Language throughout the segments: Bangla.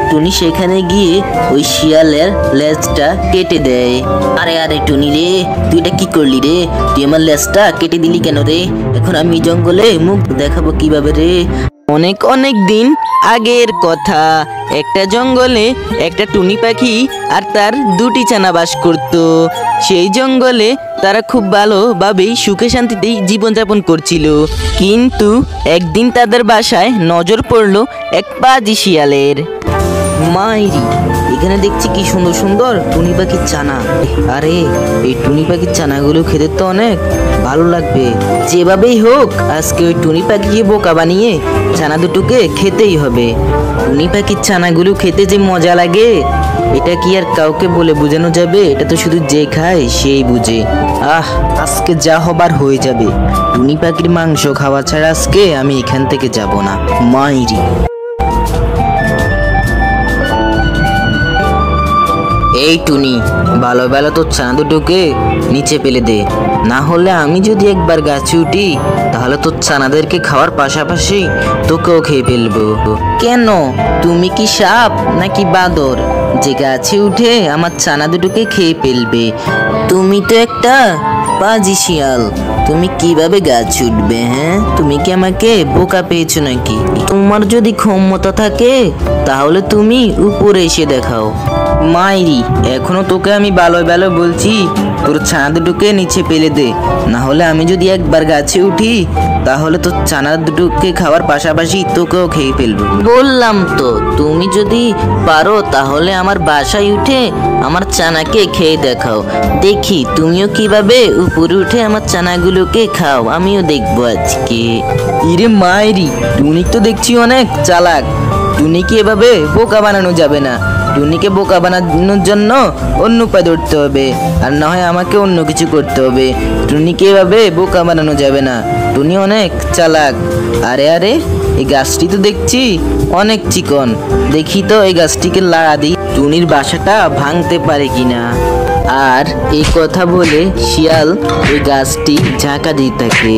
টুনি সেখানে গিয়ে ওই শিয়ালের লেজটা কেটে দেয়। আরে আরে টুনি রে, তুই এটা কি করলি রে? তুই আমার লেজটা কেটে দিলি কেন রে? এখন আমি জঙ্গলে মুখ দেখাবো কিভাবে রে? অনেক অনেক দিন আগের কথা, একটা জঙ্গলে একটা টুনি পাখি আর তার দুটি ছানা বাস করত। সেই জঙ্গলে তারা খুব ভালোভাবেই সুখে শান্তিতেই জীবনযাপন করছিল। কিন্তু একদিন তাদের বাসায় নজর পড়লো এক পাজি শিয়ালের। মাইরি, এখানে দেখছি কি সুন্দর সুন্দর টুনি পাখির ছানা। আরে এই টুনি পাখির ছানাগুলো খেতে তো অনেক ভালো লাগবে। যেভাবেই হোক আজকে ওই টুনি পাখিকে বোকা বানিয়ে ছানা দুটোকে খেতেই হবে। টুনি পাখির ছানাগুলো খেতে যে মজা লাগে এটা কি আর কাউকে বলে বোঝানো যাবে? এটা তো শুধু যে খায় সেই বুঝে। আজকে যা হবার হয়ে যাবে। টুনি পাখির মাংস খাওয়া ছাড়া আজকে আমি এখান থেকে যাব না। মাইরি, এই টুনি, ভালো ভালো তোর ছানা দুটোকে নিচে ফেলে দে, না হলে আমি যদি একবার গাছে উঠি তাহলে তোর ছানাদেরকে খাওয়ার পাশাপাশি তোকেও খেয়ে ফেলবো। কেন, তুমি কি সাপ নাকি বাদর যে গাছে উঠে আমার ছানা দুটোকে খেয়ে ফেলবে? তুমি তো একটা পাজি শিয়াল, তুমি কিভাবে গাছ উঠবে? হ্যাঁ, তুমি কি আমাকে বোকা পেয়েছো নাকি? তোমার যদি ক্ষমতা থাকে তাহলে তুমি উপরে এসে দেখাও। মাইরি, এখনো তোকে আমি ভালো ভালো বলছি তোর ছানা দুটোকে নিচে ফেলে দে, না হলে আমি যদি একবার গাছে উঠি তাহলে তোর ছানা দুটোকে খাওয়ার পাশাপাশি তোকেও খেয়ে ফেলবো। বললাম তো, তুমি যদি পারো তাহলে আমার বাসায় উঠে আমার ছানাকে খেয়ে দেখাও, দেখি তুমিও কিভাবে উপরে উঠে আমার ছানাগুলোকে খাও, আমিও দেখবো আজকে। ইরে মাইরি, টুনি তো দেখছি অনেক চালাক। টুনিকে এভাবে বোকা বানানো যাবে না। টুনিকে বোকা বানানোর জন্য অন্য উপায় ধরতে হবে, আর না হয় আমাকে অন্য কিছু করতে হবে। টুনিকে এভাবে বোকা বানানো যাবে না, টুনি অনেক চালাক। আরে আরে, এই গাছটি তো দেখছি অনেক চিকন, দেখি তো এই গাছটিকে লাড়া দিই, টুনির বাসাটা ভাঙতে পারে কিনা। আর এই কথা বলে শিয়াল ওই গাছটি ঝাঁকা দিয়ে থাকে,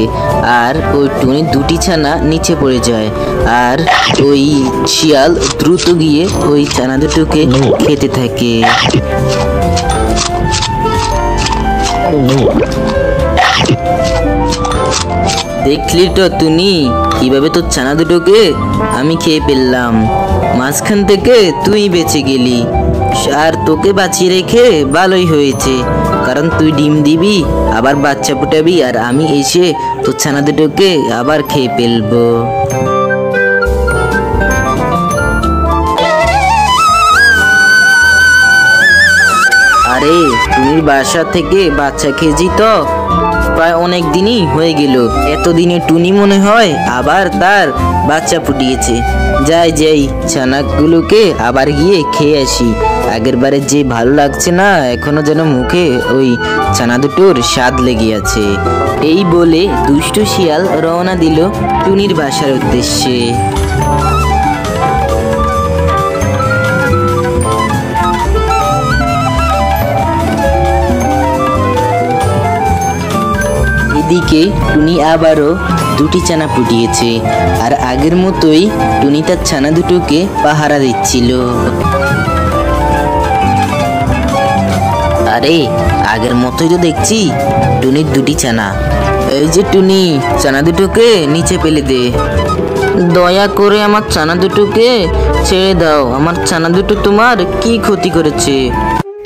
আর ওই টুনির দুটি ছানা নিচে পড়ে যায়। আর ওই শিয়াল দ্রুত গিয়ে ওই ছানা দুটোকে খেতে থাকে। দেখলি তো টুনি, কিভাবে তোর ছানা দুটোকে আমি খেয়ে ফেললাম। মাঝখান থেকে তুই বেঁচে গেলি, আর তোকে বাঁচিয়ে রেখে ভালোই হয়েছে, কারণ তুই ডিম দিবি আবার বাচ্চা ফুটাবি, আর আমি এসে তোর ছানা দুটোকে আবার খেয়ে ফেলবো। আরে টুনির বাসা থেকে বাচ্চা খেয়েছি তো প্রায় অনেক দিনই হয়ে গেল। এতদিনে টুনি মনে হয় আবার তার বাচ্চা ফুটিয়েছে। যাই ছানাগুলোকে আবার গিয়ে খেয়ে আসি। আগের বারে যে ভালো লাগছে না, এখনো যেন মুখে ওই ছানা দুটোর স্বাদ লেগে আছে। এই বলে দুষ্টু শিয়াল রওনা দিল টুনির বাসার উদ্দেশ্যে। এদিকে টুনি আবারও দুটি ছানা ফুটিয়েছে, আর আগের মতোই টুনি তার ছানা দুটোকে পাহারা দিচ্ছিল। আরে আগের মতোই তো দেখছি টুনির দুটি ছানা। এই যে টুনি, ছানা দুটোকে নিচে ফেলে দে, দয়া করে আমার ছানা দুটোকে ছেড়ে দাও। আমার ছানা দুটো তোমার কি ক্ষতি করেছে?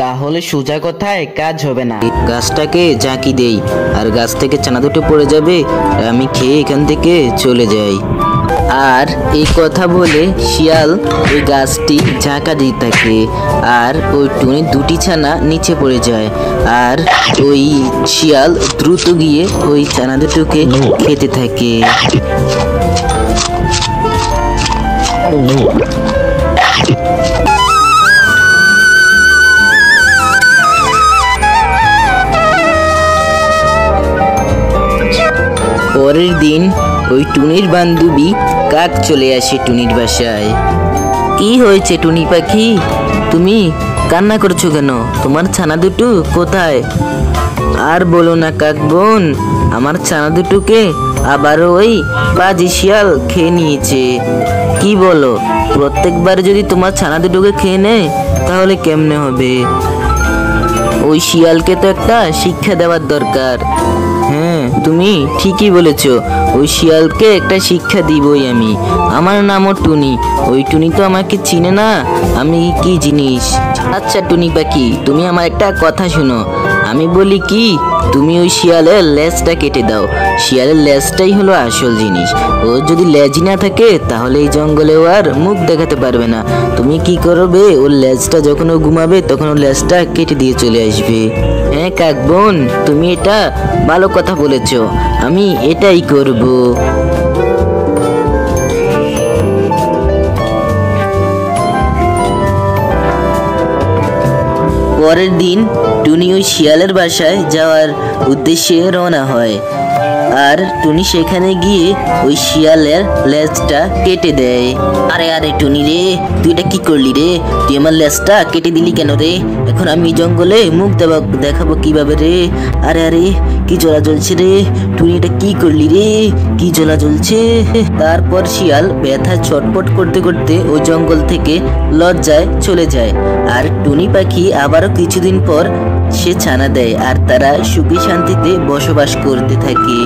তাহলে সোজা কথায় কাজ হবে না, গাছটাকে ঝাঁকি দেই, আর গাছ থেকে ছানা দুটো পড়ে যাবে, আমি খেয়ে এখান থেকে চলে যাই। আর এই কথা বলে শিয়াল ওই গাছটি ঝাঁকা দিয়ে থাকে, আর ওই টুনির দুটি ছানা নিচে পড়ে যায়, আর ওই শিয়াল দ্রুত গিয়ে ওই ছানা দুটোকে খেতে থাকে। পরের দিন ওই টুনির বান্ধবী কাক চলে আসে টুনির বাসায়। কি হয়েছে টুনি পাখি, তুমি কান্না করছো কেন? তোমার ছানা দুটো কোথায়? আর বলো না কাক বোন, আমার ছানা দুটোকে আবারও ওই পাজি শিয়াল খেয়ে নিয়েছে। কি বলো, প্রত্যেকবার যদি তোমার ছানা দুটোকে খেয়ে নেয় তাহলে কেমনে হবে? ওই শিয়ালকে তো একটা শিক্ষা দেওয়ার দরকার। হ্যাঁ, তুমি ঠিকই বলেছো, ওই শিয়ালকে একটা শিক্ষা দিবই আমি। আমার নামও টুনি, ওই টুনি তো আমাকে চিনে না আমি কি জিনিস। আচ্ছা টুনি পাখি, তুমি আমার একটা কথা শোনো। আমি বলি কি, তুমি ওই শিয়ালের লেজটা কেটে দাও। শিয়ালের লেজটাই হলো আসল জিনিস। ও যদি লেজই না থাকে তাহলে এই জঙ্গলেও আর মুখ দেখাতে পারবে না। তুমি কি করবে, ওর লেজটা যখন ও ঘুমাবে তখন ওর লেজটা কেটে দিয়ে চলে আসবে। হ্যাঁ কাক বোন, তুমি এটা ভালো কথা বলেছো, আমি এটাই করব। পরের দিন টুনি ওই শিয়ালের বাসায় যাওয়ার উদ্দেশ্যে রওনা হয়, আর টুনি সেখানে গিয়ে ওই শিয়ালের লেজটা কেটে দেয়। আরে আরে টুনি রে, তুই এটা কি করলি রে? তুই আমার লেজটা কেটে দিলি কেন রে? এখন আমি জঙ্গলে মুখ দেখাবো কিভাবে রে? আরে আরে, কি জ্বলা জ্বলছে রে? টুনি এটা কি করলি রে? কি জ্বলা জ্বলছে? তারপর শিয়াল ব্যথায় ছটপট করতে করতে ওই জঙ্গল থেকে লজ্জায় চলে যায়। আর টুনি পাখি আবারও কিছুদিন পর সে ছানা দেয়, আর তারা সুখী শান্তিতে বসবাস করতে থাকে।